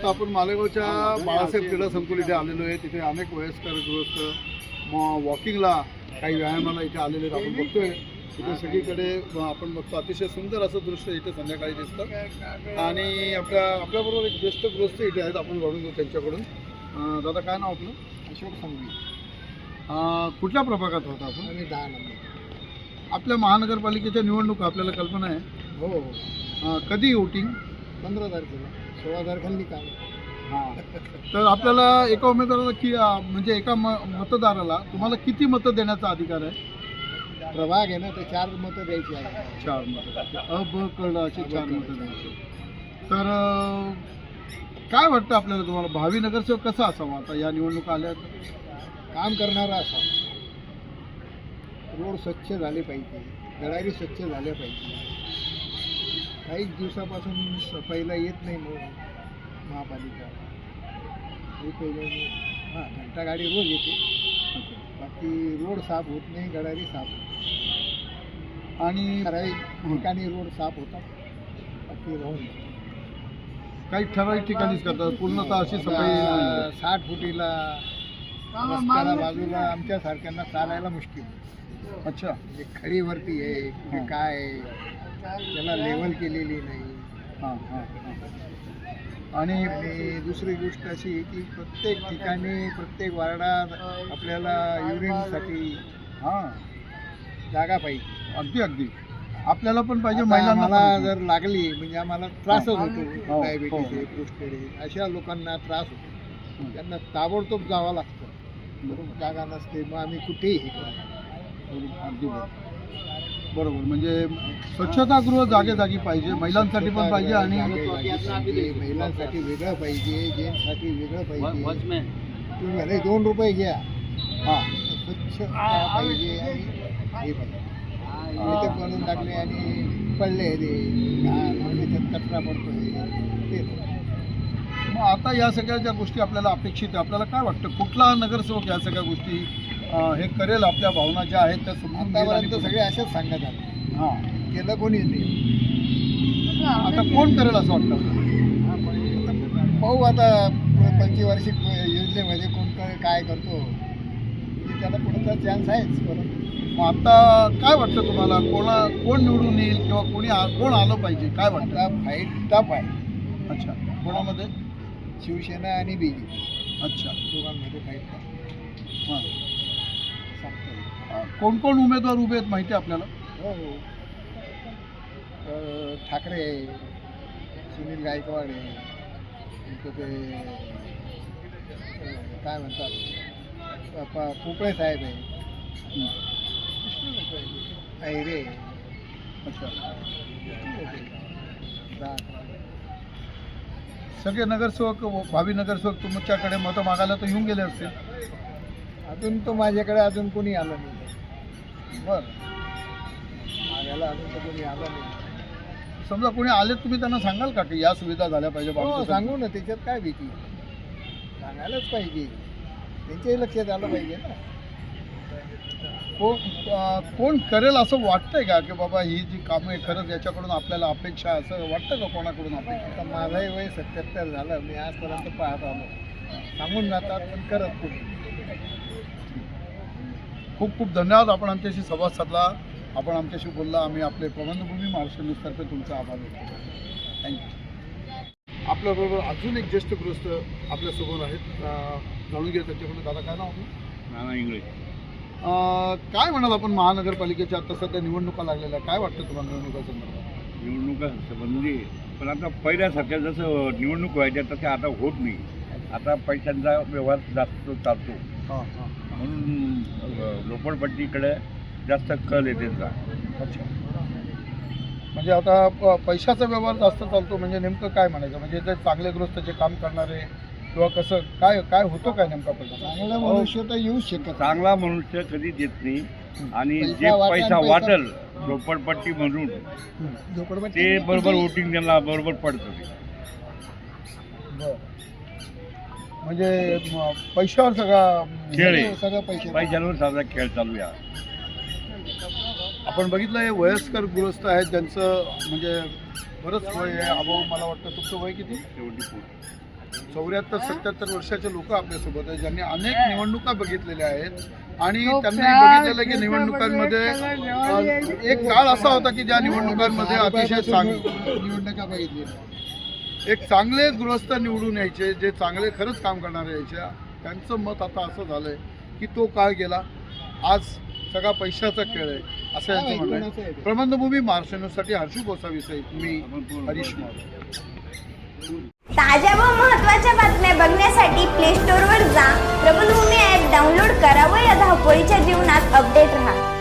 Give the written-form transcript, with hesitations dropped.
आता आपण मालेगावच्या बाळासाहेब क्रीडा संकुल इथे आलेलो आहे. तिथे अनेक वयस्कर गृहस्थ वॉकिंगला काही व्यायामाला इथे आलेले आहेत. आपण बघतोय इथे सगळीकडे आपण बघतो अतिशय सुंदर असं दृश्य इथे संध्याकाळी दिसतं. आणि आपल्याबरोबर एक ज्येष्ठ गृहस्थ इथे आहेत. आपण जाणून घेऊ त्यांच्याकडून. दादा काय नाव आपलं? अशोक संघवी. कुठल्या प्रभागात होता आपण? आम्ही 10 नंबर. आपल्या महानगरपालिकेच्या निवडणूक आपल्याला कल्पना आहे? हो हो. कधी वोटिंग? 15 तारखेला 16 तारखेला निकाल. हां, तर आपल्याला एका उमेदवाराला की म्हणजे एका मतदाराला तुम्हाला किती मतं देण्याचा अधिकार आहे? प्रभाग आहे ना, तर 4 मतं द्यायची आहे. 4 मतं. अ ब क ड अशी 4 मतं द्यायची. तर काय वाटतं आपल्याला, तुम्हाला भावी नगरसेवक कसा असावा आता या निवडणुका आल्या? काम करणारा असा, रोड स्वच्छ झाले पाहिजे, गडारी स्वच्छ झाल्या पाहिजे. काही दिवसापासून सफाईला येत नाही महापालिका. हे पहिले हां, घंटा गाडी रोज येते, बाकी रोड साफ होत नाही, गडारी साफ होत. आणि ठराविक ठिकाणी रोड साफ होतात, बाकी राहून काही ठराविक ठिकाणीच करतात, पूर्णतः अशी सफाई 60 फुटीला रस्त्याला बाजूला आमच्यासारख्यांना चालायला मुश्किल. अच्छा, म्हणजे खडीवरती आहे म्हणजे काय आहे, त्याला लेवल केलेली नाही. हां हां. आणि दुसरी गोष्ट अशी आहे की प्रत्येक ठिकाणी प्रत्येक वार्डात आपल्याला युरिनसाठी जागा पाहिजे. अगदी अगदी आपल्याला पण पाहिजे. आता महिलांना आम्हाला जर लागली म्हणजे आम्हाला त्रासच होतो. हो, डायबिटीस हो. आहे, पोस्टेड आहे, अशा लोकांना त्रास होतो. त्यांना ताबडतोब जावं लागतं. बरोबर, जागा नसते, मग आम्ही कुठेही हे करतो. अगदी बरोबर. म्हणजे स्वच्छतागृह जागेजागी पाहिजे, महिलांसाठी पण पाहिजे आणि महिलांसाठी वेगळं पाहिजे, जेंट्ससाठी वेगळं पाहिजे. तुम्ही भले 2 रुपये घ्या, हां स्वच्छ पाहिजे. आणि हे पाहिजे इथे बनवून टाकले आणि पडले ते त्याच्यात कचरा पडतोय ते. मग आता या सगळ्या ज्या गोष्टी आपल्याला अपेक्षित आहे, आपल्याला काय वाटतं कुठला नगरसेवक या सगळ्या गोष्टी हे करेल? आपल्या भावना ज्या आहेत त्या समजून आतापर्यंत सगळे असेच सांगत आले. हां, केलं कोणीच नाही. आता कोण करेल असं वाटतं? पाहू आता पंचवार्षिक योजनेमध्ये कोण काय करतो, त्याला पुढचा चान्स आहेच. परत मग आता काय वाटतं तुम्हाला, कोण निवडून येईल किंवा कोण आलं पाहिजे, काय वाटतं? आता फाईट टफ आहे. अच्छा, कोणामध्ये? शिवसेना आणि बीजेपी अच्छा, दोघांमध्ये फाईट टफ. हां. सांगता येईल. कोण कोण उमेदवार उभे आहेत माहिती आहे आपल्याला? हो हो. ठाकरे आहे, सुनील गायकवाड आहे, इथं ते काय म्हणतात पोपळे साहेब आहे, ऐरे. अच्छा, रा- सगळे नगरसेवक भावी नगरसेवक तुमच्याकडे मतं मागायला तर येऊन गेले असतील. अजून तो माझ्याकडे अजून कोणी आलं नाही. बरं, मागायला अजून तर कोणी आलं नाही. समजा कोणी आले तुम्ही त्यांना सांगाल का की या सुविधा झाल्या पाहिजे? हो, बाबतीत सांगू ना, त्याच्यात काय भीती, सांगायलाच पाहिजे. त्यांच्याही लक्षात आलं पाहिजे ना. कोण करेल असं वाटतंय का की बाबा ही जी कामं आहे खरंच याच्याकडून आपल्याला अपेक्षा आहे, असं वाटतं का कोणाकडून अपेक्षा? आता माझंही वय 77 झालं, मी आजपर्यंत पाहत आलो. सांगून जातात पण करत कोणी. खूप खूप धन्यवाद. आपण आमच्याशी संवाद साधला, आपण आमच्याशी बोलला. आम्ही आपले प्रबंधभूमी महाराष्ट्र न्यूजतर्फे तुमचा आभार व्यक्त करतो. थँक्यू. आपल्याबरोबर अजून एक ज्येष्ठ गृहस्थ आपल्यासमोर आहेत. जाणून घ्या त्यांच्याकडून. दादा काय नाव आपलं? नाना इंगळे. काय म्हणाल आपण, महानगरपालिकेच्या आता सध्या निवडणुका लागलेल्या, काय वाटतं तुम्हाला निवडणुकासंदर्भात? निवडणुका संबंधी पण आता पहिल्यासारख्या जसं निवडणूक व्हायच्या तसं आता होत नाही. आता पैशांचा व्यवहार जास्त चालतो, हां हां. म्हणून झोपडपट्टीकडे जास्त कल आहे त्यांचा. अच्छा, म्हणजे आता पैशाचा व्यवहार जास्त चालतो म्हणजे नेमकं काय म्हणायचं? म्हणजे ते चांगले गृहस्थ जे काम करणारे किंवा कसं काय होतो काय नेमका पैसा? चांगला मनुष्य तर येऊच शकत. चांगला मनुष्य कधी देत नाही. आणि पैसा जे वाटेल, पैसा पैसा- वाटेल झोपडपट्टी म्हणून झोपडपट्टी ते बरोबर वोटिंग त्यांना बरोबर पडतं. ते बरं, म्हणजे पैशावर सगळा खेळ आहे. सगळं पैसे. पैशांवर साधा खेळ चालू आहे. आपण बघितलं हे वयस्कर गृहस्थ आहेत ज्यांचं म्हणजे बरंच वय आहे. अभाव मला वाटतं. तुमचं वय किती? 74-77 वर्षाचे लोक आपल्यासोबत आहेत, ज्यांनी अनेक निवडणुका बघितलेल्या आहेत आणि हो, त्यांनी बघितलेलं की निवडणुकांमध्ये एक काळ असा होता की ज्या निवडणुकांमध्ये अतिशय निवडणुका बघितली. एक चांगले गृहस्थ निवडून यायचे, जे चांगले खरंच काम करणारे यायचे. त्यांचं मत आता असं झालंय की तो काळ गेला, आज सगळा पैशाचा खेळ आहे असं यांचं म्हणणं आहे. प्रबंधभूमी महाराष्ट्र न्यूजसाठी हर्षू गोसावी, मी हरीश माळ. ताज्या व महत्त्वाच्या बातम्या बघण्यासाठी प्ले स्टोअरवर जा, प्रबंधभूमी ॲप डाउनलोड करा व या धावपळीच्या जीवनात अपडेट राहा.